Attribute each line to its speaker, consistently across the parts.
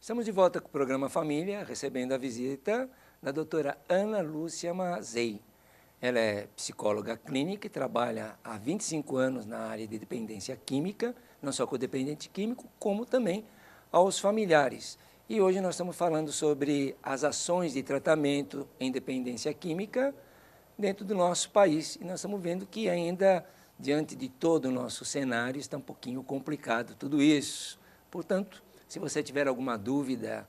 Speaker 1: Estamos de volta com o programa Família, recebendo a visita da doutora Ana Lúcia Mazei. Ela é psicóloga clínica e trabalha há 25 anos na área de dependência química, não só com o dependente químico, como também aos familiares. E hoje nós estamos falando sobre as ações de tratamento em dependência química dentro do nosso país. E nós estamos vendo que ainda, diante de todo o nosso cenário, está um pouquinho complicado tudo isso. Portanto, se você tiver alguma dúvida,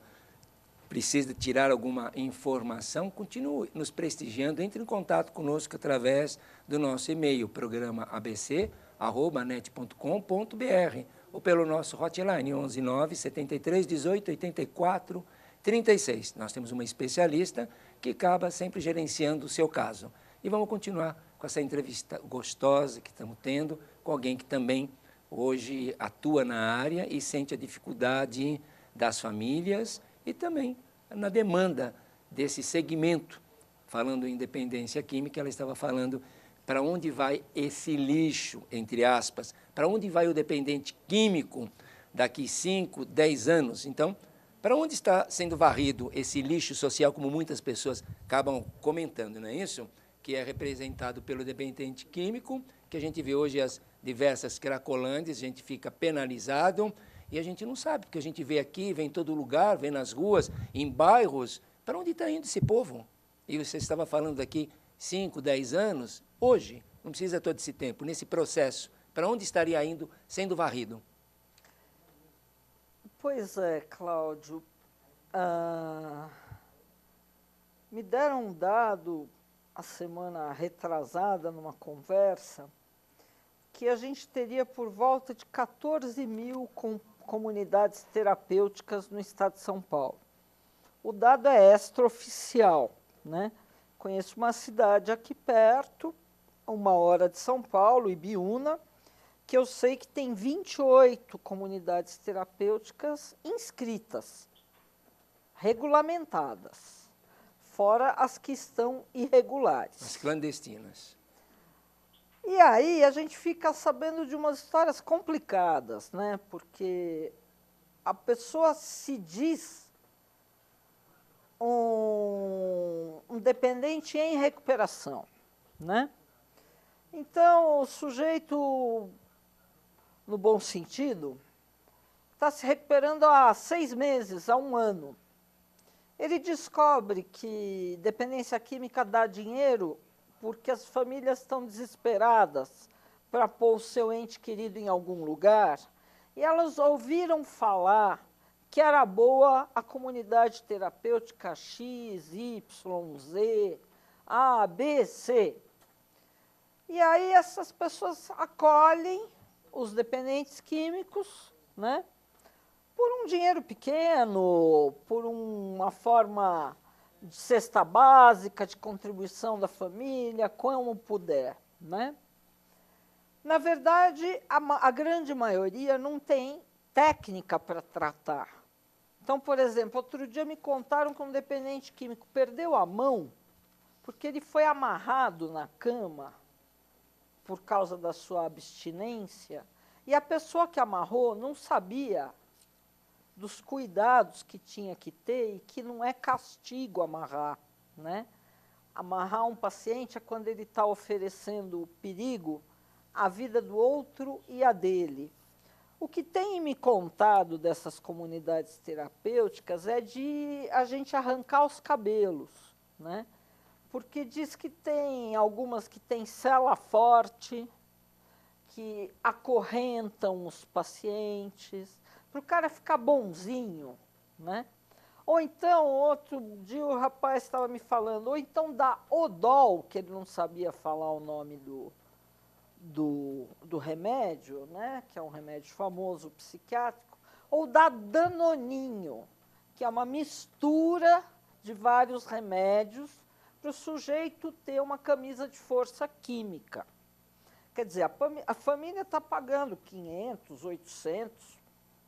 Speaker 1: precisa tirar alguma informação, continue nos prestigiando, entre em contato conosco através do nosso e-mail, programaabc@net.com.br, ou pelo nosso hotline 11 9 73 18 84 36. Nós temos uma especialista que acaba sempre gerenciando o seu caso. E vamos continuar com essa entrevista gostosa que estamos tendo com alguém que também hoje atua na área e sente a dificuldade das famílias e também na demanda desse segmento. Falando em dependência química, ela estava falando para onde vai esse lixo, entre aspas, para onde vai o dependente químico daqui 5, 10 anos. Então, para onde está sendo varrido esse lixo social, como muitas pessoas acabam comentando, não é isso? Que é representado pelo dependente químico, que a gente vê hoje as diversas cracolândias, a gente fica penalizado e a gente não sabe, porque a gente vê aqui, vê em todo lugar, vê nas ruas, em bairros, para onde está indo esse povo? E você estava falando daqui 5, 10 anos, hoje, não precisa todo esse tempo, nesse processo, para onde estaria indo, sendo varrido?
Speaker 2: Pois é, Cláudio, me deram um dado a semana retrasada numa conversa que a gente teria por volta de 14 mil comunidades terapêuticas no estado de São Paulo. O dado é extraoficial, né? Conheço uma cidade aqui perto, a 1 hora de São Paulo, Ibiúna, que eu sei que tem 28 comunidades terapêuticas inscritas, regulamentadas, fora as que estão irregulares.
Speaker 1: As clandestinas.
Speaker 2: E aí a gente fica sabendo de umas histórias complicadas, né? Porque a pessoa se diz um dependente em recuperação, né? Então, o sujeito, no bom sentido, está se recuperando há 6 meses, há 1 ano. Ele descobre que dependência química dá dinheiro porque as famílias estão desesperadas para pôr o seu ente querido em algum lugar, e elas ouviram falar que era boa a comunidade terapêutica X, Y, Z, A, B, C. E aí essas pessoas acolhem os dependentes químicos, né, por um dinheiro pequeno, por uma forma de cesta básica, de contribuição da família, como puder, né? Na verdade, a grande maioria não tem técnica para tratar. Então, por exemplo, outro dia me contaram que um dependente químico perdeu a mão porque ele foi amarrado na cama por causa da sua abstinência, e a pessoa que amarrou não sabia dos cuidados que tinha que ter e que não é castigo amarrar, né? Amarrar um paciente é quando ele está oferecendo perigo à vida do outro e à dele. O que tem me contado dessas comunidades terapêuticas é de a gente arrancar os cabelos, né? Porque diz que tem algumas que têm cela forte, que acorrentam os pacientes, para o cara ficar bonzinho, né? Ou então, outro dia o rapaz estava me falando, ou então dá Odol, que ele não sabia falar o nome do remédio, né? Que é um remédio famoso psiquiátrico, ou dá Danoninho, que é uma mistura de vários remédios para o sujeito ter uma camisa de força química. Quer dizer, a família está pagando 500, 800,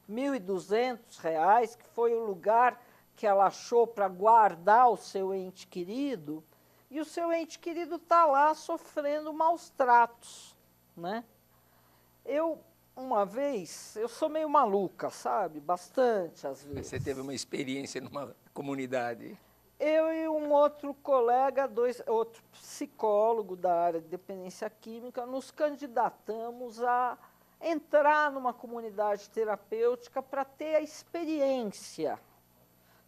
Speaker 2: R$ 1.200, que foi o lugar que ela achou para guardar o seu ente querido, e o seu ente querido está lá sofrendo maus tratos, né? uma vez, eu sou meio maluca, sabe? Bastante, às vezes.
Speaker 1: Você teve uma experiência numa comunidade.
Speaker 2: Eu e um outro colega, outro psicólogo da área de dependência química, nos candidatamos a entrar numa comunidade terapêutica para ter a experiência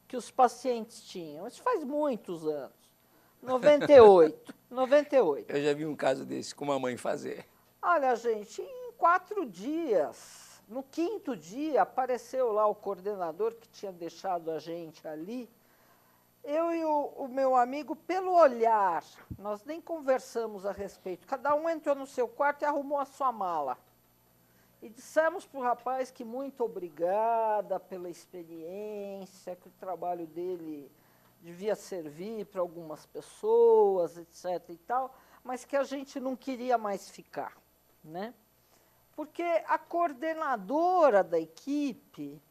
Speaker 2: que os pacientes tinham. Isso faz muitos anos. 98. 98.
Speaker 1: Eu já vi um caso desse com uma mãe fazer.
Speaker 2: Olha, gente, em 4 dias, no 5º dia, apareceu lá o coordenador que tinha deixado a gente ali. Eu e o meu amigo, pelo olhar, nós nem conversamos a respeito. Cada um entrou no seu quarto e arrumou a sua mala. E dissemos para o rapaz que muito obrigada pela experiência, que o trabalho dele devia servir para algumas pessoas, etc. e tal, mas que a gente não queria mais ficar, né? Porque a coordenadora da equipe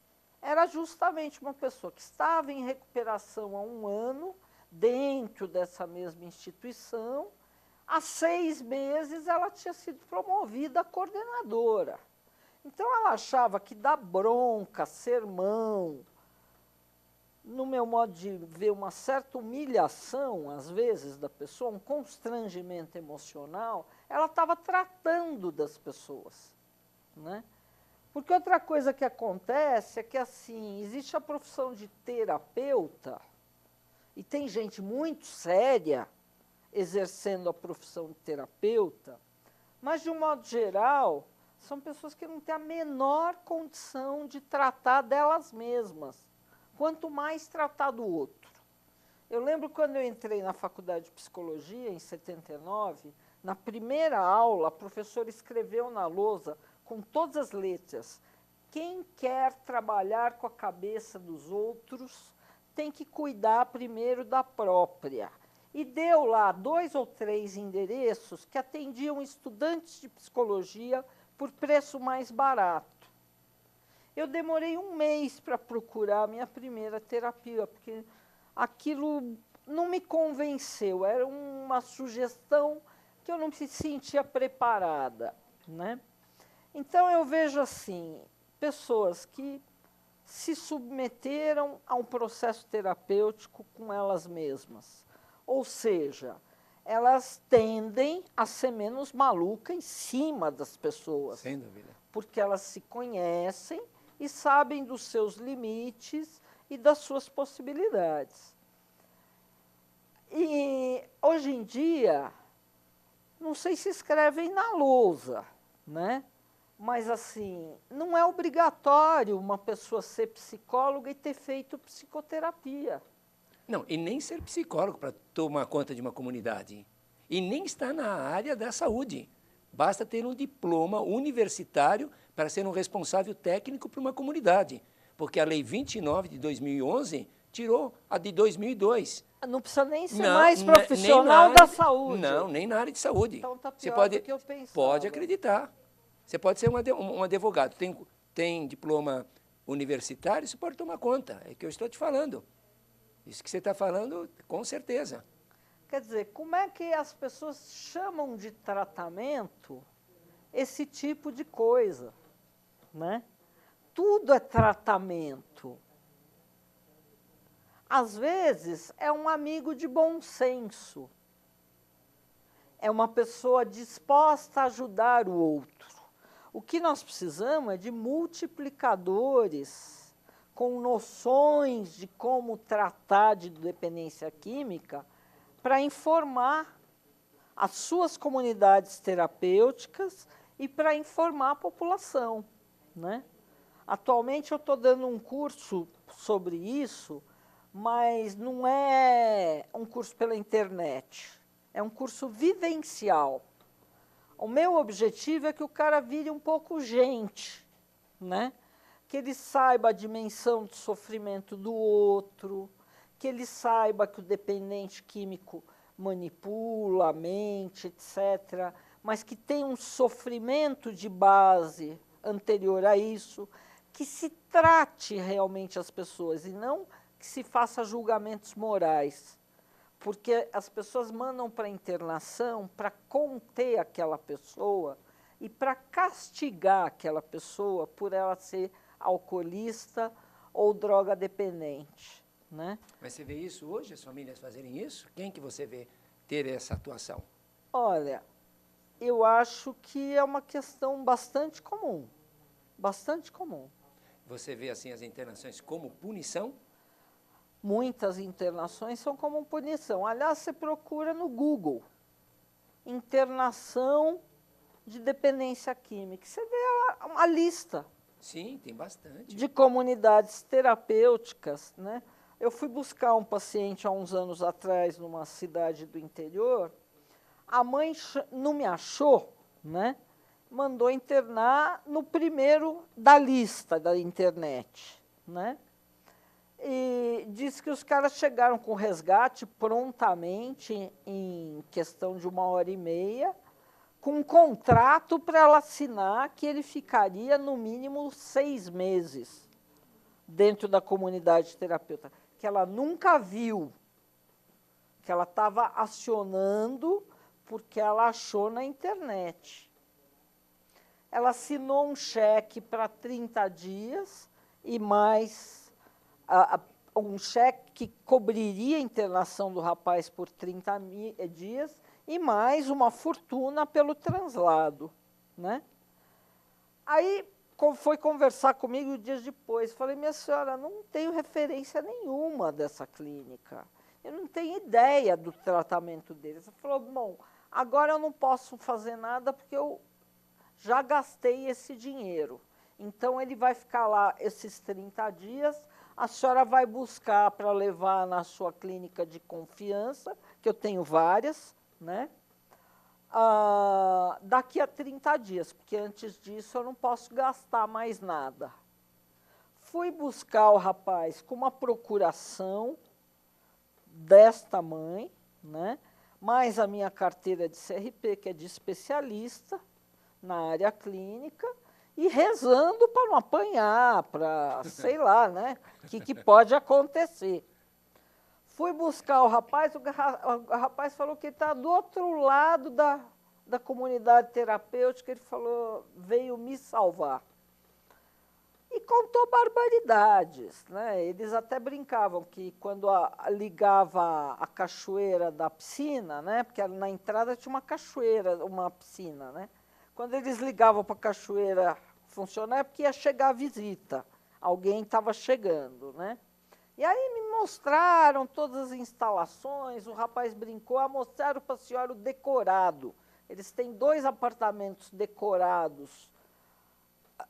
Speaker 2: era justamente uma pessoa que estava em recuperação há 1 ano, dentro dessa mesma instituição. Há 6 meses ela tinha sido promovida a coordenadora. Então ela achava que dar bronca, sermão, no meu modo de ver, uma certa humilhação, às vezes, da pessoa, um constrangimento emocional, ela estava tratando das pessoas, né? Porque outra coisa que acontece é que, assim, existe a profissão de terapeuta, e tem gente muito séria exercendo a profissão de terapeuta, mas, de um modo geral, são pessoas que não têm a menor condição de tratar delas mesmas, quanto mais tratar do outro. Eu lembro quando eu entrei na faculdade de psicologia, em 79, na primeira aula, a professora escreveu na lousa, com todas as letras, quem quer trabalhar com a cabeça dos outros tem que cuidar primeiro da própria. E deu lá 2 ou 3 endereços que atendiam estudantes de psicologia por preço mais barato. Eu demorei 1 mês para procurar a minha primeira terapia, porque aquilo não me convenceu, era uma sugestão que eu não me sentia preparada, né? Então, eu vejo assim, pessoas que se submeteram a um processo terapêutico com elas mesmas. Ou seja, elas tendem a ser menos malucas em cima das pessoas.
Speaker 1: Sem dúvida.
Speaker 2: Porque elas se conhecem e sabem dos seus limites e das suas possibilidades. E, hoje em dia, não sei se escrevem na lousa, né? Mas, assim, não é obrigatório uma pessoa ser psicóloga e ter feito psicoterapia.
Speaker 1: Não, e nem ser psicólogo para tomar conta de uma comunidade. E nem estar na área da saúde. Basta ter um diploma universitário para ser um responsável técnico para uma comunidade. Porque a Lei 29 de 2011 tirou a de 2002.
Speaker 2: Não precisa nem ser mais profissional da saúde.
Speaker 1: Não, nem na área de saúde.
Speaker 2: Então está
Speaker 1: Você
Speaker 2: pior
Speaker 1: pode,
Speaker 2: do que eu pensava.
Speaker 1: Pode acreditar. Você pode ser um advogado, tem diploma universitário, você pode tomar conta. É o que eu estou te falando. Isso que você está falando, com certeza.
Speaker 2: Quer dizer, como é que as pessoas chamam de tratamento esse tipo de coisa, né? Tudo é tratamento. Às vezes, é um amigo de bom senso. É uma pessoa disposta a ajudar o outro. O que nós precisamos é de multiplicadores com noções de como tratar de dependência química para informar as suas comunidades terapêuticas e para informar a população, né? Atualmente eu estou dando um curso sobre isso, mas não é um curso pela internet, é um curso vivencial. O meu objetivo é que o cara vire um pouco gente, né? Que ele saiba a dimensão do sofrimento do outro, que ele saiba que o dependente químico manipula a mente, etc., mas que tem um sofrimento de base anterior a isso, que se trate realmente as pessoas e não que se faça julgamentos morais, porque as pessoas mandam para a internação para conter aquela pessoa e para castigar aquela pessoa por ela ser alcoolista ou droga dependente, né?
Speaker 1: Mas você vê isso hoje, as famílias fazerem isso? Quem que você vê ter essa atuação?
Speaker 2: Olha, eu acho que é uma questão bastante comum, bastante comum.
Speaker 1: Você vê assim as internações como punição?
Speaker 2: Muitas internações são como punição. Aliás, você procura no Google, internação de dependência química. Você vê uma lista.
Speaker 1: Sim, tem bastante.
Speaker 2: De comunidades terapêuticas, né? Eu fui buscar um paciente há uns anos atrás numa cidade do interior. A mãe não me achou, né? Mandou internar no primeiro da lista da internet, né? E disse que os caras chegaram com resgate prontamente, em questão de 1h30, com um contrato para ela assinar que ele ficaria no mínimo 6 meses dentro da comunidade terapêutica, que ela nunca viu, que ela estava acionando porque ela achou na internet. Ela assinou um cheque para 30 dias e mais um cheque que cobriria a internação do rapaz por 30 dias e mais uma fortuna pelo translado, né? Aí foi conversar comigo dias depois. Falei, minha senhora, não tenho referência nenhuma dessa clínica. Eu não tenho ideia do tratamento deles. Ela falou, bom, agora eu não posso fazer nada porque eu já gastei esse dinheiro. Então, ele vai ficar lá esses 30 dias, a senhora vai buscar para levar na sua clínica de confiança, que eu tenho várias, né? Daqui a 30 dias, porque antes disso eu não posso gastar mais nada. Fui buscar o rapaz com uma procuração desta mãe, né? Mais a minha carteira de CRP, que é de especialista na área clínica, e rezando para não apanhar, para, sei lá, né? O que pode acontecer. Fui buscar o rapaz falou que está do outro lado da comunidade terapêutica, ele falou, veio me salvar. E contou barbaridades, né? Eles até brincavam que quando ligava a cachoeira da piscina, né? Porque na entrada tinha uma cachoeira, uma piscina, né? Quando eles ligavam para a cachoeira funcionar, é porque ia chegar a visita. Alguém estava chegando, né? E aí me mostraram todas as instalações, o rapaz brincou, mostraram para a senhora o decorado. Eles têm 2 apartamentos decorados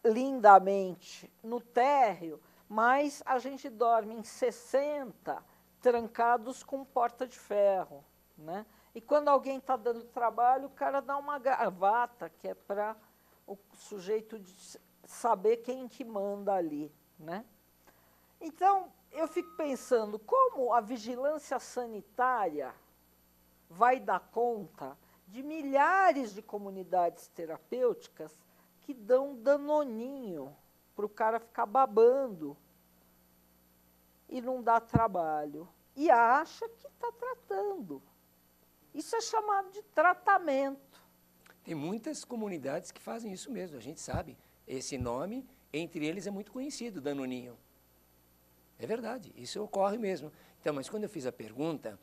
Speaker 2: lindamente no térreo, mas a gente dorme em 60 trancados com porta de ferro, né? E quando alguém está dando trabalho, o cara dá uma gravata, que é para o sujeito saber quem que manda ali, né? Então, eu fico pensando, como a vigilância sanitária vai dar conta de milhares de comunidades terapêuticas que dão danoninho para o cara ficar babando e não dá trabalho, e acha que está tratando. Isso é chamado de tratamento.
Speaker 1: Tem muitas comunidades que fazem isso mesmo, a gente sabe. Esse nome, entre eles, é muito conhecido, Danoninho. É verdade, isso ocorre mesmo. Então, mas quando eu fiz a pergunta,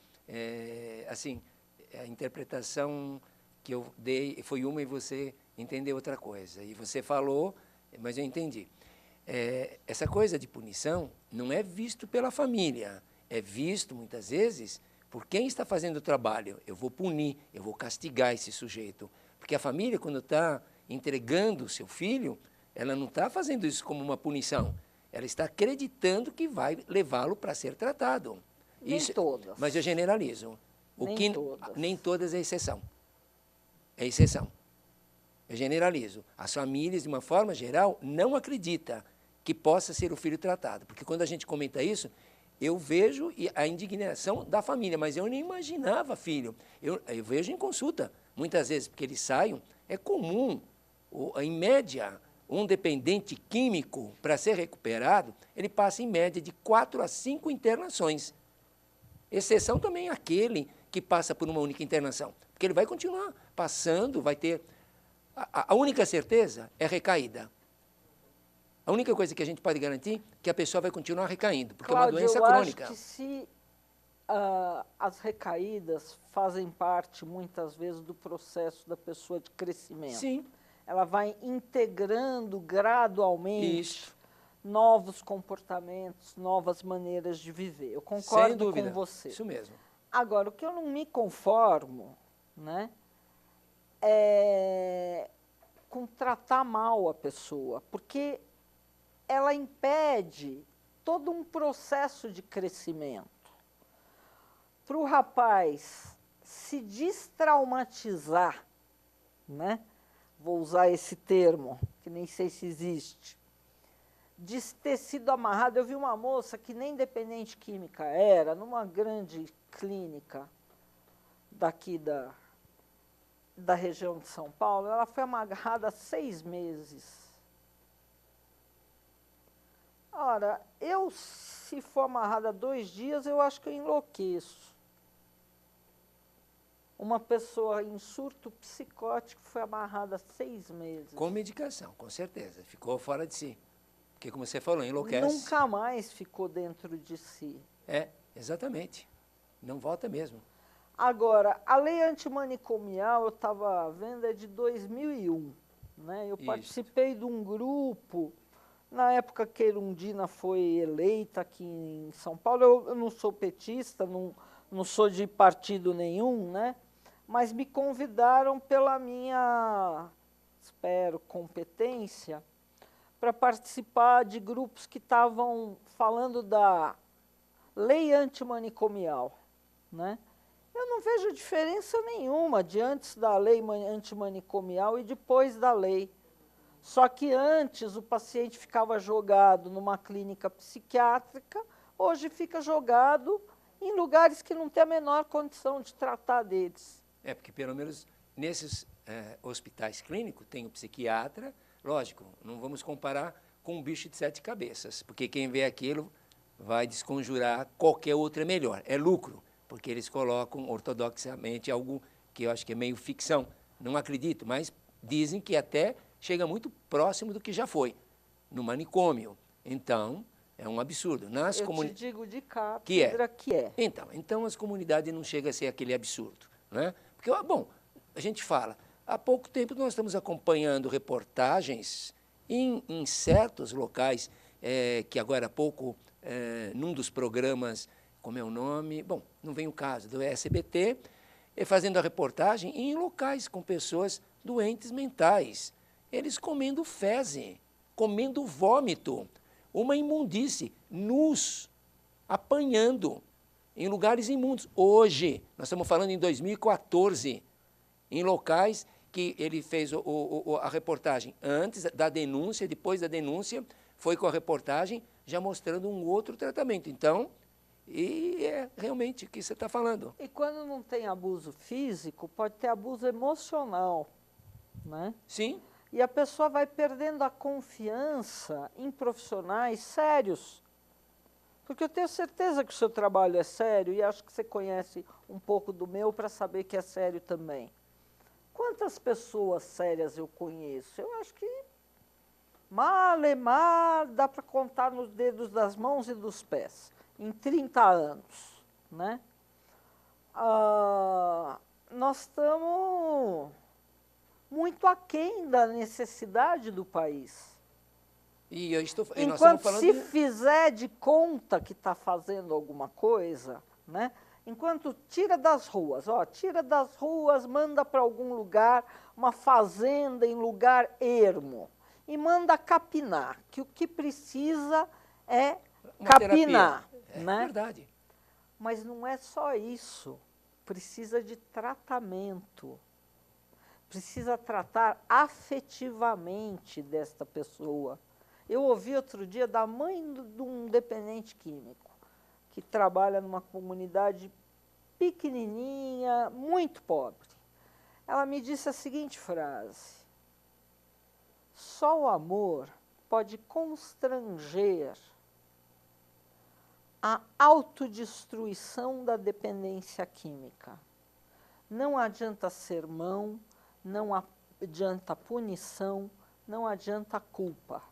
Speaker 1: assim, a interpretação que eu dei foi uma e você entendeu outra coisa. E você falou, mas eu entendi. Essa coisa de punição não é visto pela família, é visto, muitas vezes, por quem está fazendo o trabalho. Eu vou punir, eu vou castigar esse sujeito. Porque a família, quando está entregando o seu filho, ela não está fazendo isso como uma punição. Ela está acreditando que vai levá-lo para ser tratado.
Speaker 2: Nem todas.
Speaker 1: Mas eu generalizo. Nem todas é exceção. É exceção. Eu generalizo. As famílias, de uma forma geral, não acreditam que possa ser o filho tratado. Porque quando a gente comenta isso, eu vejo a indignação da família, mas eu nem imaginava filho. Eu vejo em consulta, muitas vezes, porque eles saem, é comum, em média, um dependente químico, para ser recuperado, ele passa, em média, de 4 a 5 internações. Exceção também aquele que passa por uma única internação, porque ele vai continuar passando, vai ter A única certeza é recaída. A única coisa que a gente pode garantir é que a pessoa vai continuar recaindo, porque
Speaker 2: Cláudio,
Speaker 1: é uma doença
Speaker 2: eu
Speaker 1: crônica.
Speaker 2: acho que se as recaídas fazem parte, muitas vezes, do processo da pessoa de crescimento.
Speaker 1: Sim.
Speaker 2: Ela vai integrando gradualmente
Speaker 1: Isso.
Speaker 2: novos comportamentos, novas maneiras de viver. Eu
Speaker 1: Sem
Speaker 2: concordo
Speaker 1: dúvida.
Speaker 2: com você.
Speaker 1: Isso mesmo.
Speaker 2: Agora, o que eu não me conformo, né, é com tratar mal a pessoa, porque ela impede todo um processo de crescimento. Para o rapaz se destraumatizar, né? Vou usar esse termo, que nem sei se existe, de ter sido amarrado. Eu vi uma moça que nem dependente química era, numa grande clínica daqui da região de São Paulo, ela foi amarrada há 6 meses. Ora, se for amarrada 2 dias, eu acho que eu enlouqueço. Uma pessoa em surto psicótico foi amarrada há 6 meses.
Speaker 1: Com medicação, com certeza. Ficou fora de si. Porque, como você falou, enlouquece.
Speaker 2: Nunca mais ficou dentro de si.
Speaker 1: É, exatamente. Não volta mesmo.
Speaker 2: Agora, a lei antimanicomial, eu estava vendo, é de 2001. Né? Eu participei de um grupo, na época que Erundina foi eleita aqui em São Paulo. Eu não sou petista, não sou de partido nenhum, né? Mas me convidaram pela minha, espero, competência, para participar de grupos que estavam falando da lei antimanicomial, né? Eu não vejo diferença nenhuma de antes da lei antimanicomial e depois da lei. Só que antes o paciente ficava jogado numa clínica psiquiátrica, hoje fica jogado em lugares que não tem a menor condição de tratar deles.
Speaker 1: É, porque pelo menos nesses hospitais clínicos tem o psiquiatra. Lógico, não vamos comparar com um bicho de 7 cabeças, porque quem vê aquilo vai desconjurar qualquer outro é melhor. É lucro, porque eles colocam ortodoxamente algo que eu acho que é meio ficção. Não acredito, mas dizem que até chega muito próximo do que já foi, no manicômio. Então, é um absurdo.
Speaker 2: Eu te digo de cátedra que é.
Speaker 1: Então as comunidades não chegam a ser aquele absurdo, né? Porque, bom, a gente fala, há pouco tempo nós estamos acompanhando reportagens em certos locais, que agora há pouco, num dos programas, como é o nome? Bom, não vem o caso, do SBT, fazendo a reportagem em locais com pessoas doentes mentais. Eles comendo fezes, comendo vômito, uma imundície, nus, apanhando em lugares imundos. Hoje, nós estamos falando em 2014, em locais que ele fez a reportagem antes da denúncia, depois da denúncia, foi com a reportagem já mostrando um outro tratamento. Então, e é realmente o que você está falando.
Speaker 2: E quando não tem abuso físico, pode ter abuso emocional, né?
Speaker 1: Sim.
Speaker 2: E a pessoa vai perdendo a confiança em profissionais sérios. Porque eu tenho certeza que o seu trabalho é sério e acho que você conhece um pouco do meu para saber que é sério também. Quantas pessoas sérias eu conheço? Eu acho que mal dá para contar nos dedos das mãos e dos pés, em 30 anos, né? Nós estamos muito aquém da necessidade do país. Enquanto se fizer de conta que está fazendo alguma coisa, né? Enquanto tira das ruas, tira das ruas, manda para algum lugar, uma fazenda em lugar ermo, e manda capinar, que o que precisa é
Speaker 1: uma
Speaker 2: capinar.
Speaker 1: É
Speaker 2: né?
Speaker 1: verdade.
Speaker 2: Mas não é só isso, precisa de tratamento. Precisa tratar afetivamente desta pessoa. Eu ouvi outro dia da mãe de um dependente químico, que trabalha numa comunidade pequenininha, muito pobre. Ela me disse a seguinte frase: só o amor pode constranger a autodestruição da dependência química. Não adianta sermão, não adianta punição, não adianta culpa.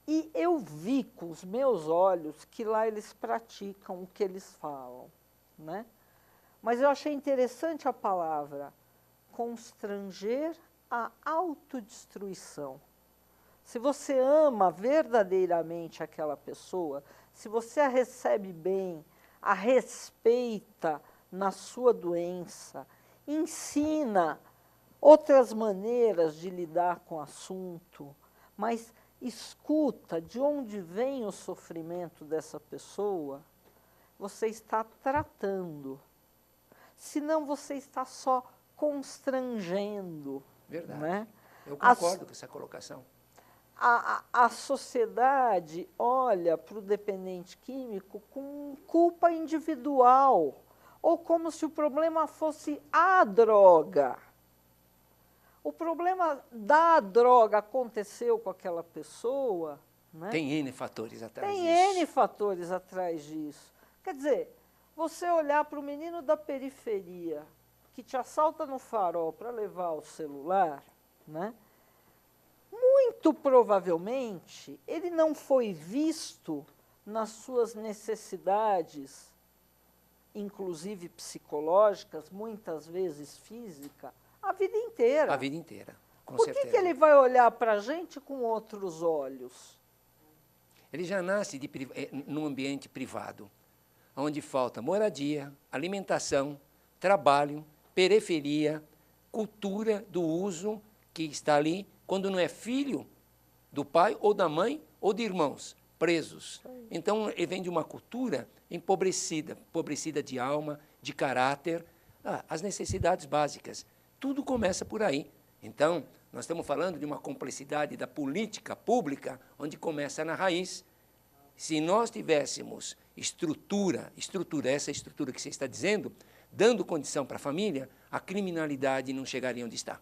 Speaker 2: E eu vi com os meus olhos que lá eles praticam o que eles falam, né? Mas eu achei interessante a palavra constranger a autodestruição. Se você ama verdadeiramente aquela pessoa, se você a recebe bem, a respeita na sua doença, ensina outras maneiras de lidar com o assunto, mas escuta de onde vem o sofrimento dessa pessoa, você está tratando. Senão você está só constrangendo.
Speaker 1: Verdade.
Speaker 2: Né?
Speaker 1: Eu concordo com essa colocação.
Speaker 2: A sociedade olha para o dependente químico com culpa individual, ou como se o problema fosse a droga. O problema da droga aconteceu com aquela pessoa. Né?
Speaker 1: Tem N fatores atrás disso.
Speaker 2: Tem N fatores atrás disso. Quer dizer, você olhar para o menino da periferia que te assalta no farol para levar o celular, né? Muito provavelmente ele não foi visto nas suas necessidades, inclusive psicológicas, muitas vezes física, a vida inteira.
Speaker 1: A vida inteira, com
Speaker 2: Por
Speaker 1: certeza.
Speaker 2: que ele vai olhar para a gente com outros olhos?
Speaker 1: Ele já nasce num ambiente privado, onde falta moradia, alimentação, trabalho, periferia, cultura do uso que está ali, quando não é filho do pai ou da mãe ou de irmãos presos. Então, ele vem de uma cultura empobrecida de alma, de caráter, as necessidades básicas. Tudo começa por aí. Então, nós estamos falando de uma complexidade da política pública, onde começa na raiz. Se nós tivéssemos essa estrutura que você está dizendo, dando condição para a família, a criminalidade não chegaria onde está.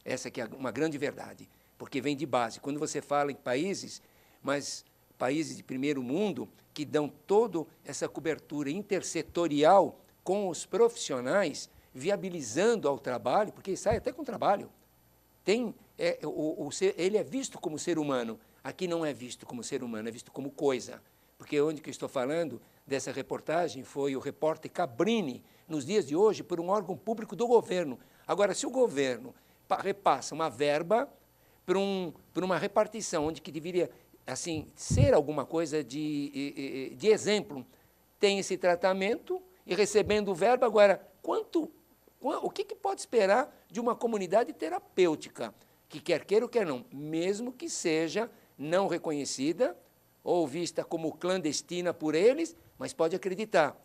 Speaker 1: Essa que é uma grande verdade, porque vem de base. Quando você fala em países, mas países de primeiro mundo, que dão toda essa cobertura intersetorial com os profissionais, viabilizando ao trabalho, porque sai até com trabalho. Ele é visto como ser humano. Aqui não é visto como ser humano, é visto como coisa. Porque onde que eu estou falando dessa reportagem foi o repórter Cabrini, nos dias de hoje, por um órgão público do governo. Agora, se o governo repassa uma verba para uma repartição, onde que deveria assim, ser alguma coisa de exemplo, tem esse tratamento e recebendo verba, agora, o que pode esperar de uma comunidade terapêutica, que quer queira ou quer não, mesmo que seja não reconhecida ou vista como clandestina por eles, mas pode acreditar,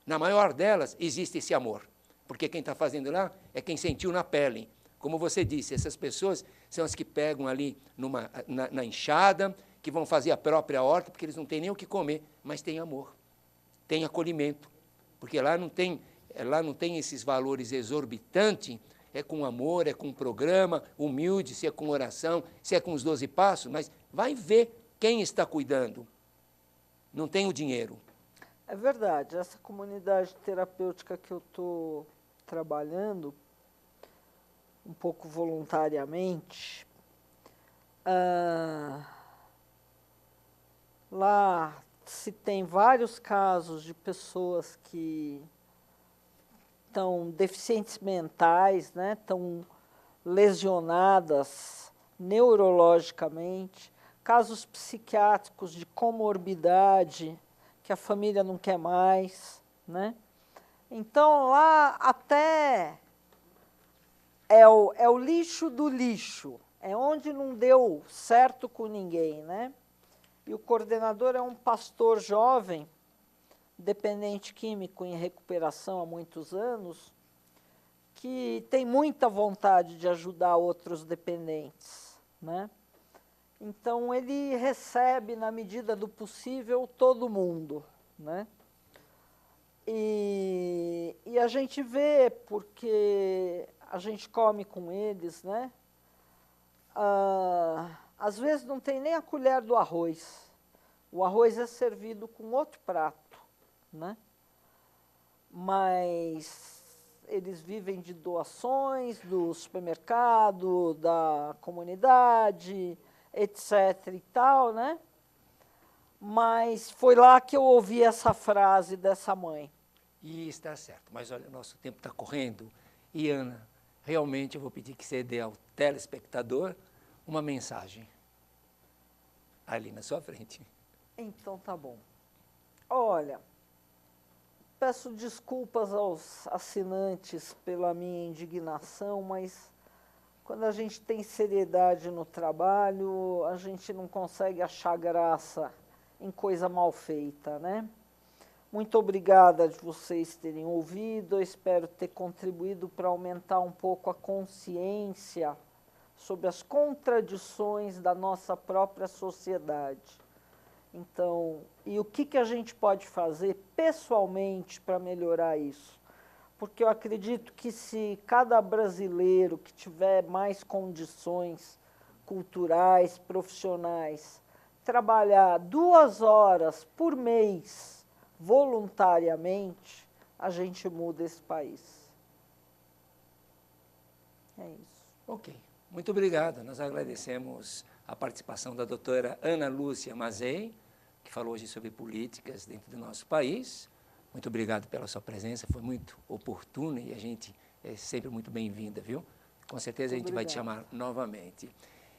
Speaker 1: na maior delas existe esse amor, porque quem está fazendo lá é quem sentiu na pele. Como você disse, essas pessoas são as que pegam ali na enxada, que vão fazer a própria horta, porque eles não têm nem o que comer, mas têm amor, têm acolhimento, porque lá não tem esses valores exorbitantes, é com amor, é com programa, humilde, se é com oração, se é com os 12 passos, mas vai ver quem está cuidando. Não tem o dinheiro.
Speaker 2: É verdade, essa comunidade terapêutica que eu estou trabalhando, um pouco voluntariamente, lá se tem vários casos de pessoas que estão deficientes mentais, né, estão lesionadas neurologicamente, casos psiquiátricos de comorbidade que a família não quer mais, né? Então, lá até é o lixo do lixo, é onde não deu certo com ninguém, né? E o coordenador é um pastor jovem, dependente químico em recuperação há muitos anos, que tem muita vontade de ajudar outros dependentes, né? Então, ele recebe, na medida do possível, todo mundo, né? E a gente vê, porque a gente come com eles, né? Às vezes não tem nem a colher do arroz. O arroz é servido com outro prato, né? Mas eles vivem de doações do supermercado, da comunidade, etc. e tal, né? Mas foi lá que eu ouvi essa frase dessa mãe.
Speaker 1: E está certo, mas olha, nosso tempo está correndo. E, Ana, realmente eu vou pedir que você dê ao telespectador uma mensagem ali na sua frente.
Speaker 2: Então tá bom. Olha, peço desculpas aos assinantes pela minha indignação, mas quando a gente tem seriedade no trabalho, a gente não consegue achar graça em coisa mal feita, né? Muito obrigada de vocês terem ouvido, eu espero ter contribuído para aumentar um pouco a consciência sobre as contradições da nossa própria sociedade. Então, e o que a gente pode fazer pessoalmente para melhorar isso? Porque eu acredito que se cada brasileiro que tiver mais condições culturais, profissionais, trabalhar 2 horas por mês voluntariamente, a gente muda esse país. É isso.
Speaker 1: Ok, muito obrigado. Nós agradecemos a participação da doutora Ana Lúcia Mazei, que falou hoje sobre políticas dentro do nosso país. Muito obrigado pela sua presença, foi muito oportuna e a gente é sempre muito bem-vinda, viu? Com certeza a gente vai te chamar novamente.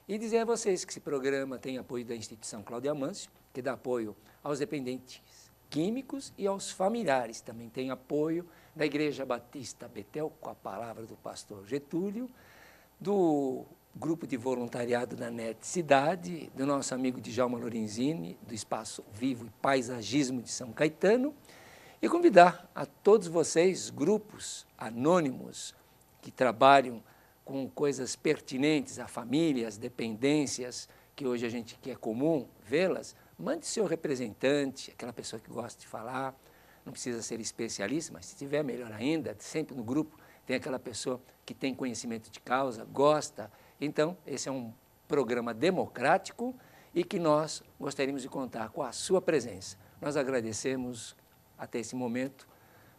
Speaker 1: E dizer a vocês que esse programa tem apoio da Instituição Cláudio Amâncio, que dá apoio aos dependentes químicos e aos familiares. Também tem apoio da Igreja Batista Betel, com a palavra do pastor Getúlio, do grupo de voluntariado da NET Cidade, do nosso amigo Djalma Lorenzini, do Espaço Vivo e Paisagismo de São Caetano, e convidar a todos vocês, grupos anônimos que trabalham com coisas pertinentes à família, às dependências, que hoje a gente que é comum vê-las, mande seu representante, aquela pessoa que gosta de falar, não precisa ser especialista, mas se tiver, melhor ainda, sempre no grupo tem aquela pessoa que tem conhecimento de causa, gosta. Então, esse é um programa democrático e que nós gostaríamos de contar com a sua presença. Nós agradecemos até esse momento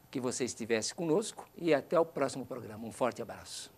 Speaker 1: que você estivesse conosco e até o próximo programa. Um forte abraço.